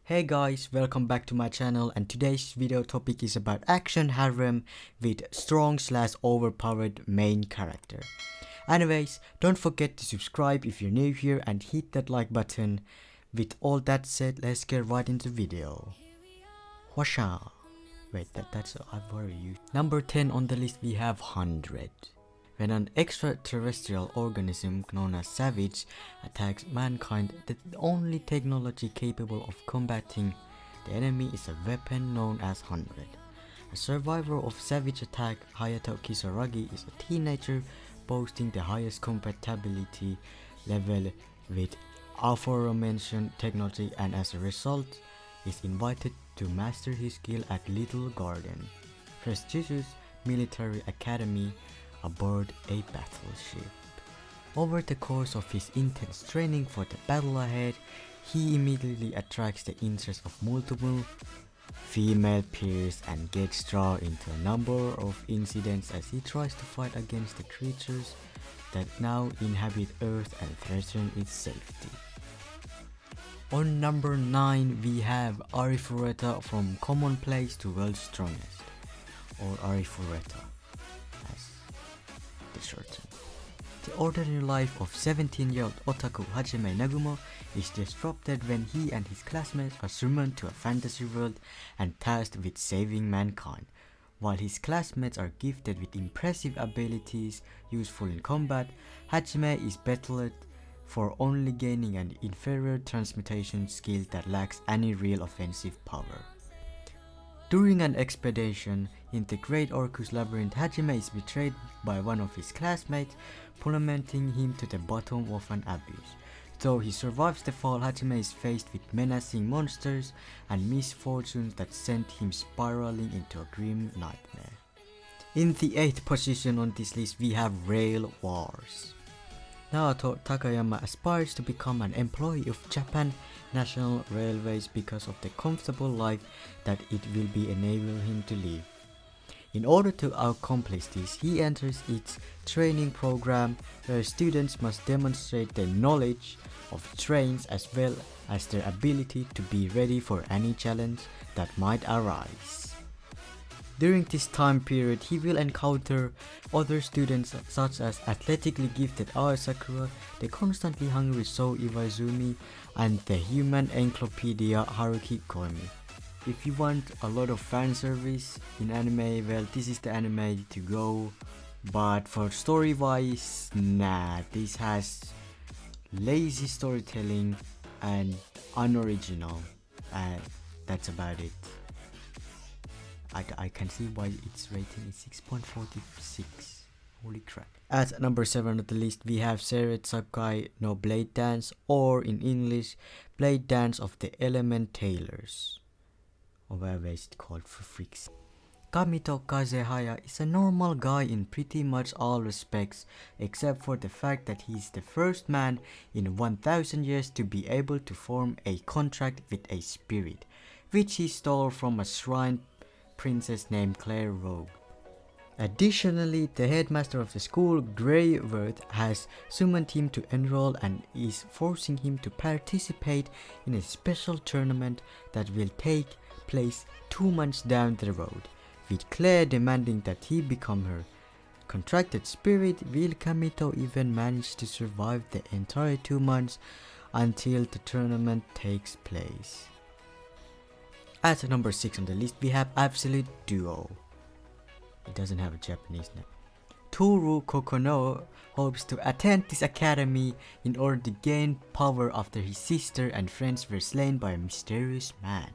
Hey guys, welcome back to my channel, and today's video topic is about action harem with strong / overpowered main character. Anyways, don't forget to subscribe if you're new here and hit that like button. With all that said, let's get right into the video. Hwasha. Wait, that's I've already used. Number 10 on the list we have 100. When an extraterrestrial organism known as Savage attacks mankind, the only technology capable of combating the enemy is a weapon known as 100. A survivor of Savage attack, Hayato Kisaragi is a teenager boasting the highest compatibility level with aforementioned technology, and as a result is invited to master his skill at Little Garden, prestigious military academy aboard a battleship. Over the course of his intense training for the battle ahead, he immediately attracts the interest of multiple female peers and gets drawn into a number of incidents as he tries to fight against the creatures that now inhabit Earth and threaten its safety. On number 9 we have Arifureta from Commonplace to World's Strongest, or Arifureta as the short term. The ordinary life of 17-year-old otaku Hajime Nagumo is disrupted when he and his classmates are summoned to a fantasy world and tasked with saving mankind. While his classmates are gifted with impressive abilities useful in combat, Hajime is battled for only gaining an inferior transmutation skill that lacks any real offensive power. During an expedition in the Great Orcus Labyrinth, Hajime is betrayed by one of his classmates, plummeting him to the bottom of an abyss. Though he survives the fall, Hajime is faced with menacing monsters and misfortunes that sent him spiraling into a grim nightmare. In the 8th position on this list we have Rail Wars. Naoto Takayama aspires to become an employee of Japan National Railways because of the comfortable life that it will be enable him to live. In order to accomplish this, he enters its training program where students must demonstrate their knowledge of trains as well as their ability to be ready for any challenge that might arise. During this time period, he will encounter other students such as athletically gifted Aoi Sakura, the constantly hungry So Iwaizumi, and the human encyclopedia Haruki Koimi. If you want a lot of fan service in anime, well, this is the anime to go. But for story wise, nah, this has lazy storytelling and unoriginal, and that's about it. I can see why its rating is 6.46. Holy crap. At number 7 on the list we have Seiret Sakai no Blade Dance, or in English, Blade Dance of the Elementalers, or whatever it's called for freaks. Kamito Kazehaya is a normal guy in pretty much all respects, except for the fact that he is the first man in 1000 years to be able to form a contract with a spirit, which he stole from a shrine princess named Claire Rogue. Additionally, the headmaster of the school, Greyworth, has summoned him to enroll and is forcing him to participate in a special tournament that will take place 2 months down the road, with Claire demanding that he become her contracted spirit. Will Kamito even manage to survive the entire 2 months until the tournament takes place? At number 6 on the list we have Absolute Duo. It doesn't have a Japanese name. Toru Kokono hopes to attend this academy in order to gain power after his sister and friends were slain by a mysterious man.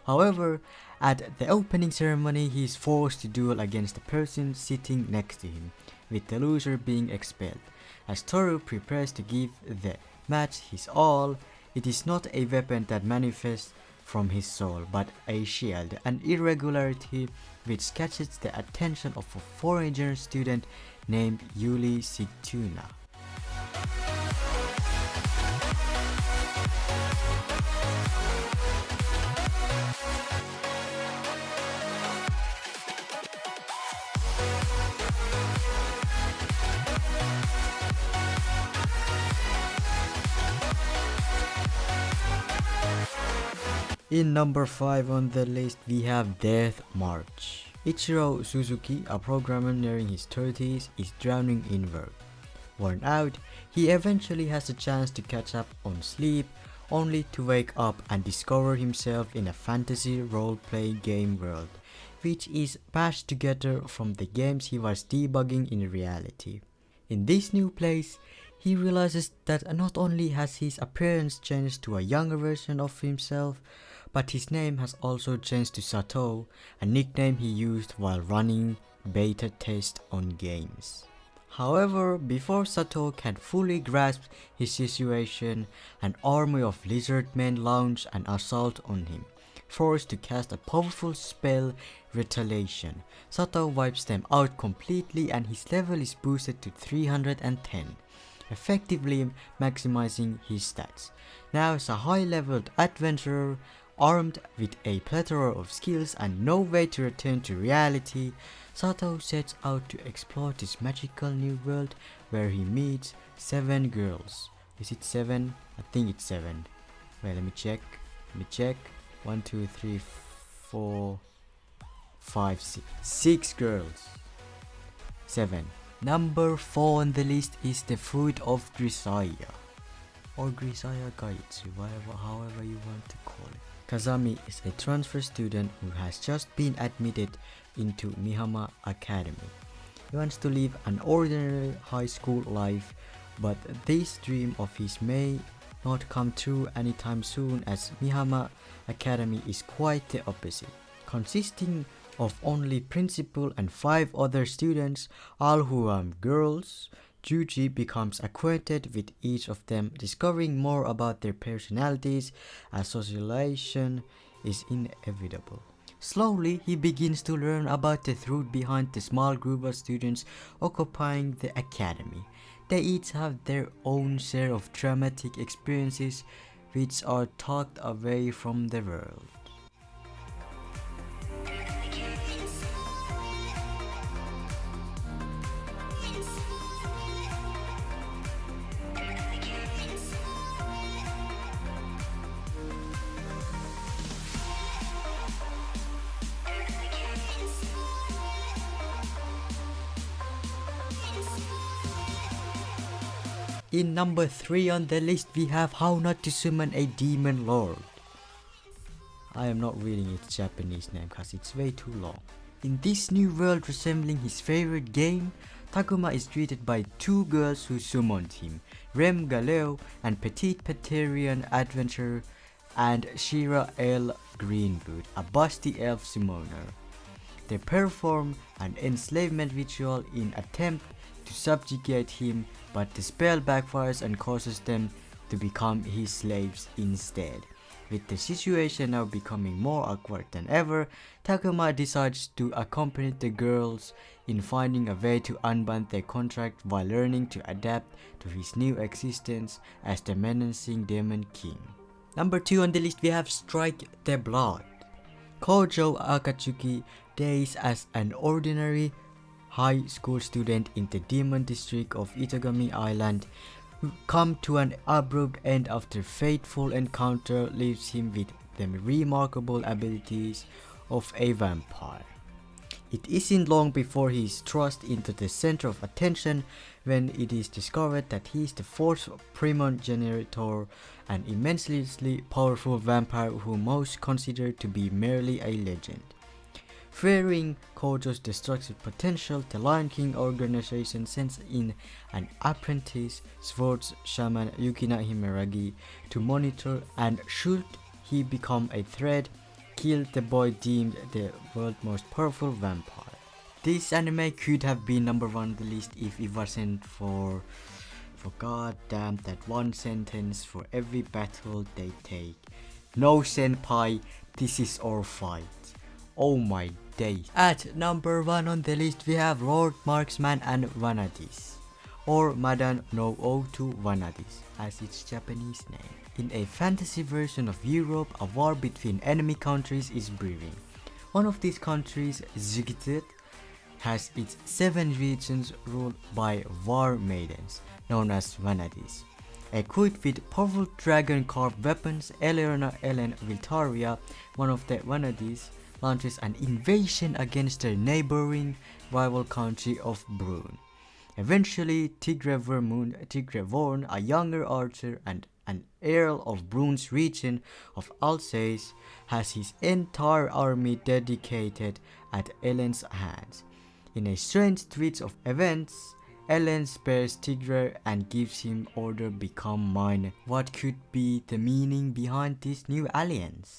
However, at the opening ceremony he is forced to duel against the person sitting next to him, with the loser being expelled. As Toru prepares to give the match his all, it is not a weapon that manifests from his soul, but a shield, an irregularity which catches the attention of a foreigner student named Yuli Sigtuna. In number 5 on the list we have Death March. Ichiro Suzuki, a programmer nearing his 30s, is drowning in work. Worn out, he eventually has a chance to catch up on sleep, only to wake up and discover himself in a fantasy role-playing game world, which is patched together from the games he was debugging in reality. In this new place, he realizes that not only has his appearance changed to a younger version of himself, but his name has also changed to Sato, a nickname he used while running beta tests on games. However, before Sato can fully grasp his situation, an army of lizard men launch an assault on him. Forced to cast a powerful spell, Retaliation, Sato wipes them out completely and his level is boosted to 310, effectively maximizing his stats. Now as a high-leveled adventurer, armed with a plethora of skills and no way to return to reality, Sato sets out to explore this magical new world where he meets 7 girls. Is it 7? I think it's 7. Wait, let me check. 1, 2, 3, 4, 5, 6. 6 girls. 7. Number 4 on the list is the fruit of GRISAIA, or GRISAIA Gaitsu, however you want to call it. Kazami is a transfer student who has just been admitted into Mihama Academy. He wants to live an ordinary high school life, but this dream of his may not come true anytime soon, as Mihama Academy is quite the opposite, consisting of only principal and 5 other students, all who are girls. Juji becomes acquainted with each of them, discovering more about their personalities as socialization is inevitable. Slowly, he begins to learn about the truth behind the small group of students occupying the academy. They each have their own share of traumatic experiences which are tucked away from the world. In number 3 on the list we have How Not to Summon a Demon Lord. I am not reading its Japanese name because it's way too long. In this new world resembling his favorite game, Takuma is greeted by 2 girls who summoned him, Rem Galeo and Petite Peterian Adventurer, and Shira L. Greenwood, a busty elf summoner. They perform an enslavement ritual in attempt to subjugate him, but the spell backfires and causes them to become his slaves instead. With the situation now becoming more awkward than ever, Takuma decides to accompany the girls in finding a way to unbind their contract while learning to adapt to his new existence as the menacing Demon King. Number 2 on the list we have Strike the Blood. Kojo Akatsuki days as an ordinary high school student in the demon district of Itagami Island come to an abrupt end after fateful encounter leaves him with the remarkable abilities of a vampire. It isn't long before he is thrust into the center of attention when it is discovered that he is the 4th primogenitor, an immensely powerful vampire who most consider to be merely a legend. Fearing Kojo's destructive potential, the Lion King organization sends in an apprentice, swords shaman Yukina Himeragi, to monitor, and should he become a threat, kill the boy deemed the world's most powerful vampire. This anime could have been number 1 on the list if it wasn't for goddamn that one sentence for every battle they take. No senpai, this is our fight. Oh my days. At number 1 on the list we have Lord Marksman and VANADIS, or Madan no Otu VANADIS as its Japanese name. In a fantasy version of Europe, a war between enemy countries is brewing. One of these countries, Zugit, has its 7 regions ruled by war maidens known as VANADIS. Equipped with powerful dragon-carved weapons, Eleanor Ellen Viltaria, one of the Vanadis, launches an invasion against their neighboring rival country of Brune. Eventually, Tigrevorn, a younger archer and an Earl of Brune's region of Alsace, has his entire army dedicated at Ellen's hands. In a strange twist of events, Ellen spares Tigre and gives him order become mine. What could be the meaning behind this new alliance?